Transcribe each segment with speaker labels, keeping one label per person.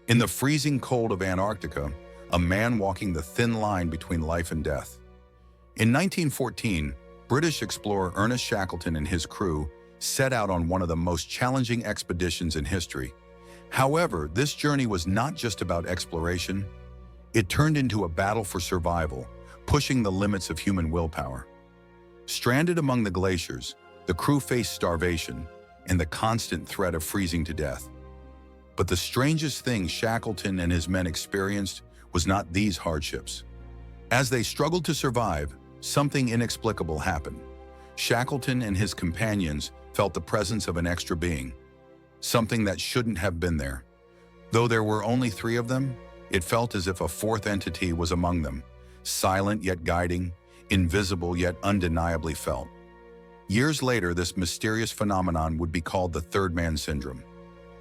Speaker 1: In the freezing cold of Antarctica, a man walking the thin line between life and death. In 1914, British explorer Ernest Shackleton and his crew set out on one of the most challenging expeditions in history. However, this journey was not just about exploration. It turned into a battle for survival, pushing the limits of human willpower. Stranded among the glaciers, the crew faced starvation and the constant threat of freezing to death. But the strangest thing Shackleton and his men experienced was not these hardships. As they struggled to survive, something inexplicable happened. Shackleton and his companions felt the presence of an extra being, something that shouldn't have been there. Though there were only 3 of them, it felt as if a 4th entity was among them, silent yet guiding, invisible yet undeniably felt. Years later, this mysterious phenomenon would be called the third man syndrome.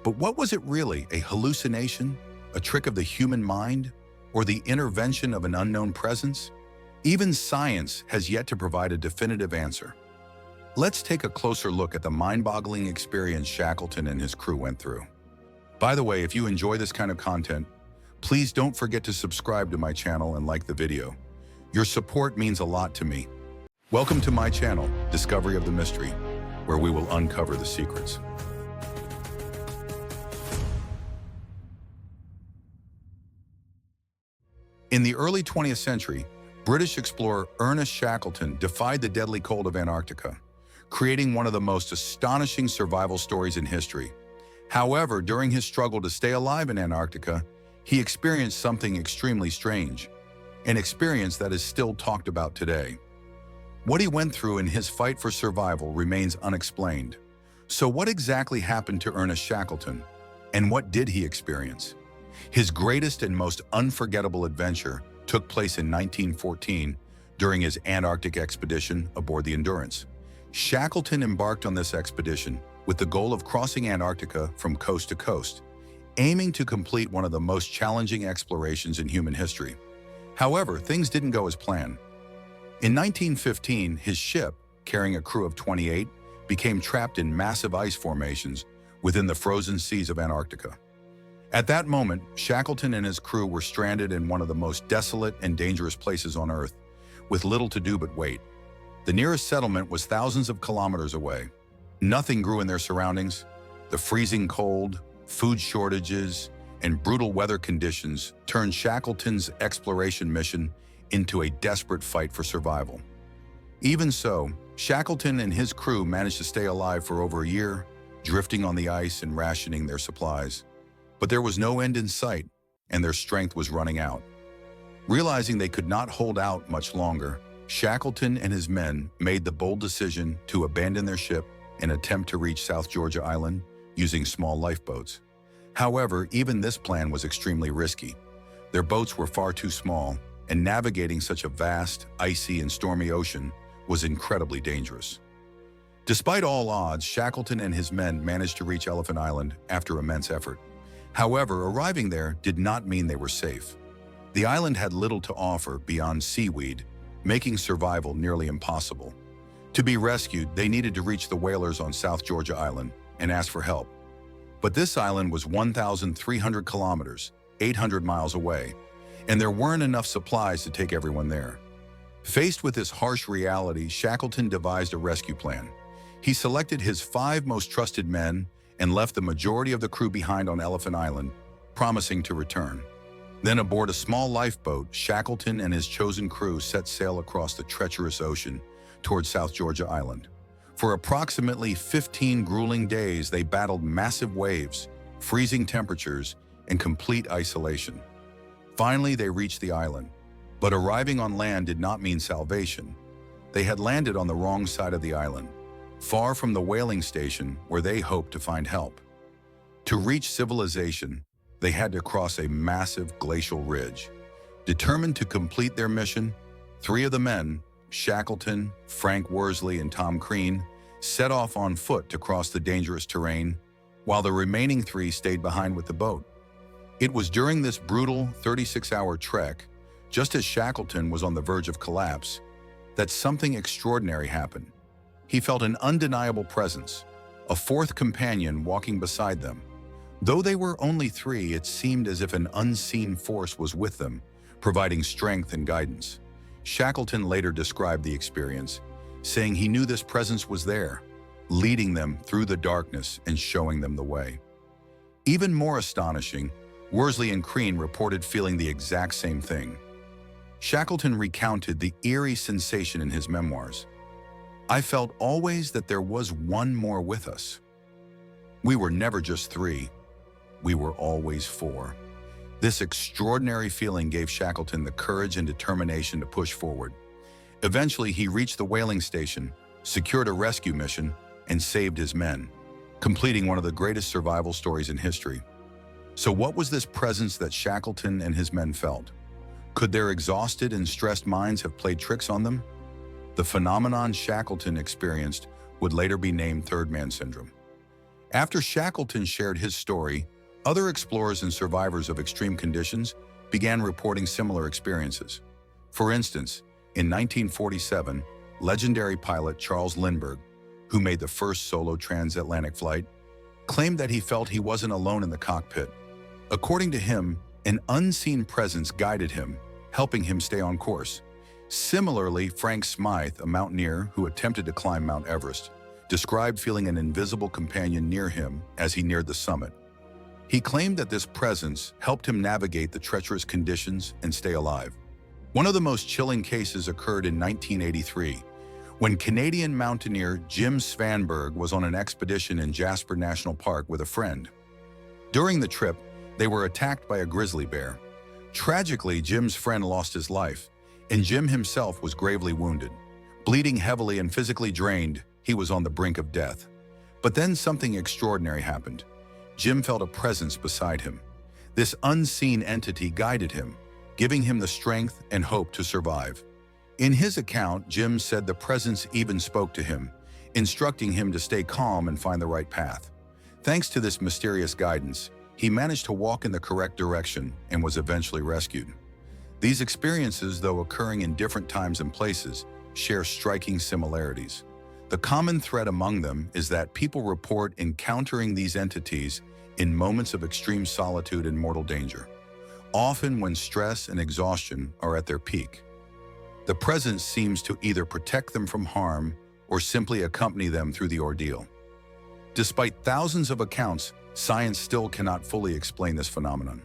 Speaker 1: But what was it really? A hallucination? A trick of the human mind? Or the intervention of an unknown presence? Even science has yet to provide a definitive answer. Let's take a closer look at the mind-boggling experience Shackleton and his crew went through. By the way, if you enjoy this kind of content, please don't forget to subscribe to my channel and like the video. Your support means a lot to me. Welcome to my channel, Discovery of the Mystery, where we will uncover the secrets. In the early 20th century, British explorer Ernest Shackleton defied the deadly cold of Antarctica, creating one of the most astonishing survival stories in history. However, during his struggle to stay alive in Antarctica, he experienced something extremely strange, an experience that is still talked about today. What he went through in his fight for survival remains unexplained. So what exactly happened to Ernest Shackleton, and what did he experience? His greatest and most unforgettable adventure took place in 1914 during his Antarctic expedition aboard the Endurance. Shackleton embarked on this expedition with the goal of crossing Antarctica from coast to coast, aiming to complete one of the most challenging explorations in human history. However, things didn't go as planned. In 1915, his ship, carrying a crew of 28, became trapped in massive ice formations within the frozen seas of Antarctica. At that moment, Shackleton and his crew were stranded in one of the most desolate and dangerous places on Earth, with little to do but wait. The nearest settlement was thousands of kilometers away. Nothing grew in their surroundings. The freezing cold, food shortages, and brutal weather conditions turned Shackleton's exploration mission into a desperate fight for survival. Even so, Shackleton and his crew managed to stay alive for over a year, drifting on the ice and rationing their supplies. But there was no end in sight, and their strength was running out. Realizing they could not hold out much longer, Shackleton and his men made the bold decision to abandon their ship and attempt to reach South Georgia Island using small lifeboats. However, even this plan was extremely risky. Their boats were far too small, and navigating such a vast, icy, and stormy ocean was incredibly dangerous. Despite all odds, Shackleton and his men managed to reach Elephant Island after immense effort. However, arriving there did not mean they were safe. The island had little to offer beyond seaweed, making survival nearly impossible. To be rescued, they needed to reach the whalers on South Georgia Island and ask for help. But this island was 1,300 kilometers, 800 miles away, and there weren't enough supplies to take everyone there. Faced with this harsh reality, Shackleton devised a rescue plan. He selected his 5 most trusted men and left the majority of the crew behind on Elephant Island, promising to return. Then aboard a small lifeboat, Shackleton and his chosen crew set sail across the treacherous ocean towards South Georgia Island. For approximately 15 grueling days, they battled massive waves, freezing temperatures, and complete isolation. Finally, they reached the island. But arriving on land did not mean salvation. They had landed on the wrong side of the island, far from the whaling station where they hoped to find help. To reach civilization, they had to cross a massive glacial ridge. Determined to complete their mission, 3 of the men, Shackleton, Frank Worsley, and Tom Crean, set off on foot to cross the dangerous terrain, while the remaining 3 stayed behind with the boat. It was during this brutal 36-hour trek, just as Shackleton was on the verge of collapse, that something extraordinary happened. He felt an undeniable presence, a 4th companion walking beside them. Though they were only three, it seemed as if an unseen force was with them, providing strength and guidance. Shackleton later described the experience, saying he knew this presence was there, leading them through the darkness and showing them the way. Even more astonishing, Worsley and Crean reported feeling the exact same thing. Shackleton recounted the eerie sensation in his memoirs. "I felt always that there was one more with us. We were never just three. We were always four." This extraordinary feeling gave Shackleton the courage and determination to push forward. Eventually, he reached the whaling station, secured a rescue mission, and saved his men, completing one of the greatest survival stories in history. So what was this presence that Shackleton and his men felt? Could their exhausted and stressed minds have played tricks on them? The phenomenon Shackleton experienced would later be named Third Man Syndrome. After Shackleton shared his story, other explorers and survivors of extreme conditions began reporting similar experiences. For instance, in 1947, legendary pilot Charles Lindbergh, who made the first solo transatlantic flight, claimed that he felt he wasn't alone in the cockpit. According to him, an unseen presence guided him, helping him stay on course. Similarly, Frank Smythe, a mountaineer who attempted to climb Mount Everest, described feeling an invisible companion near him as he neared the summit. He claimed that this presence helped him navigate the treacherous conditions and stay alive. One of the most chilling cases occurred in 1983, when Canadian mountaineer Jim Svanberg was on an expedition in Jasper National Park with a friend. During the trip, they were attacked by a grizzly bear. Tragically, Jim's friend lost his life, and Jim himself was gravely wounded. Bleeding heavily and physically drained, he was on the brink of death. But then something extraordinary happened. Jim felt a presence beside him. This unseen entity guided him, giving him the strength and hope to survive. In his account, Jim said the presence even spoke to him, instructing him to stay calm and find the right path. Thanks to this mysterious guidance, he managed to walk in the correct direction and was eventually rescued. These experiences, though occurring in different times and places, share striking similarities. The common thread among them is that people report encountering these entities in moments of extreme solitude and mortal danger, often when stress and exhaustion are at their peak. The presence seems to either protect them from harm or simply accompany them through the ordeal. Despite thousands of accounts, science still cannot fully explain this phenomenon.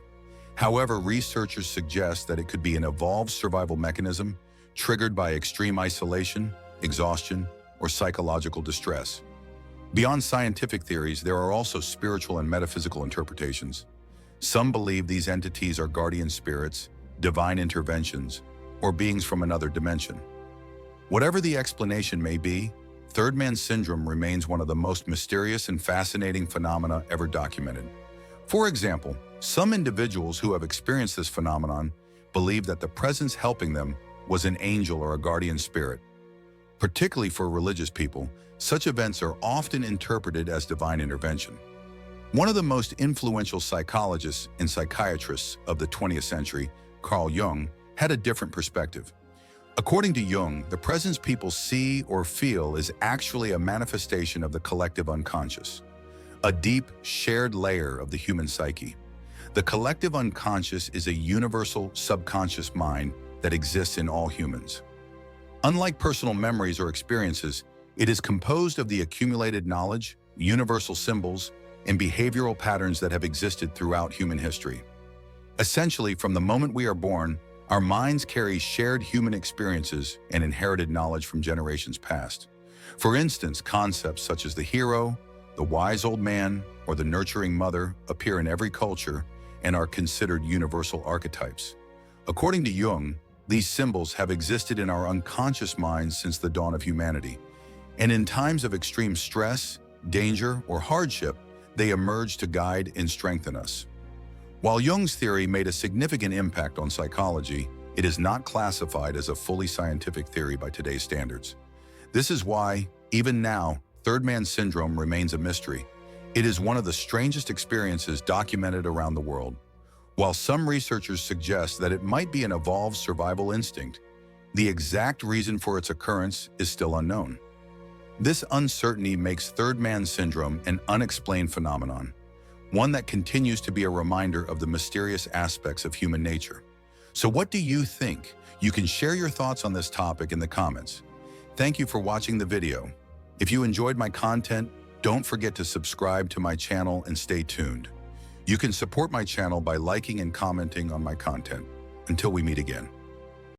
Speaker 1: However, researchers suggest that it could be an evolved survival mechanism triggered by extreme isolation, exhaustion, or psychological distress. Beyond scientific theories, there are also spiritual and metaphysical interpretations. Some believe these entities are guardian spirits, divine interventions, or beings from another dimension. Whatever the explanation may be, Third Man Syndrome remains one of the most mysterious and fascinating phenomena ever documented. For example, some individuals who have experienced this phenomenon believe that the presence helping them was an angel or a guardian spirit. Particularly for religious people, such events are often interpreted as divine intervention. One of the most influential psychologists and psychiatrists of the 20th century, Carl Jung, had a different perspective. According to Jung, the presence people see or feel is actually a manifestation of the collective unconscious, a deep, shared layer of the human psyche. The collective unconscious is a universal subconscious mind that exists in all humans. Unlike personal memories or experiences, it is composed of the accumulated knowledge, universal symbols, and behavioral patterns that have existed throughout human history. Essentially, from the moment we are born, our minds carry shared human experiences and inherited knowledge from generations past. For instance, concepts such as the hero, the wise old man, or the nurturing mother appear in every culture and are considered universal archetypes. According to Jung, these symbols have existed in our unconscious minds since the dawn of humanity, and in times of extreme stress, danger, or hardship, they emerge to guide and strengthen us. While Jung's theory made a significant impact on psychology, it is not classified as a fully scientific theory by today's standards. This is why, even now, Third Man Syndrome remains a mystery. It is one of the strangest experiences documented around the world. While some researchers suggest that it might be an evolved survival instinct, the exact reason for its occurrence is still unknown. This uncertainty makes Third Man Syndrome an unexplained phenomenon, one that continues to be a reminder of the mysterious aspects of human nature. So what do you think? You can share your thoughts on this topic in the comments. Thank you for watching the video. If you enjoyed my content, don't forget to subscribe to my channel and stay tuned. You can support my channel by liking and commenting on my content. Until we meet again.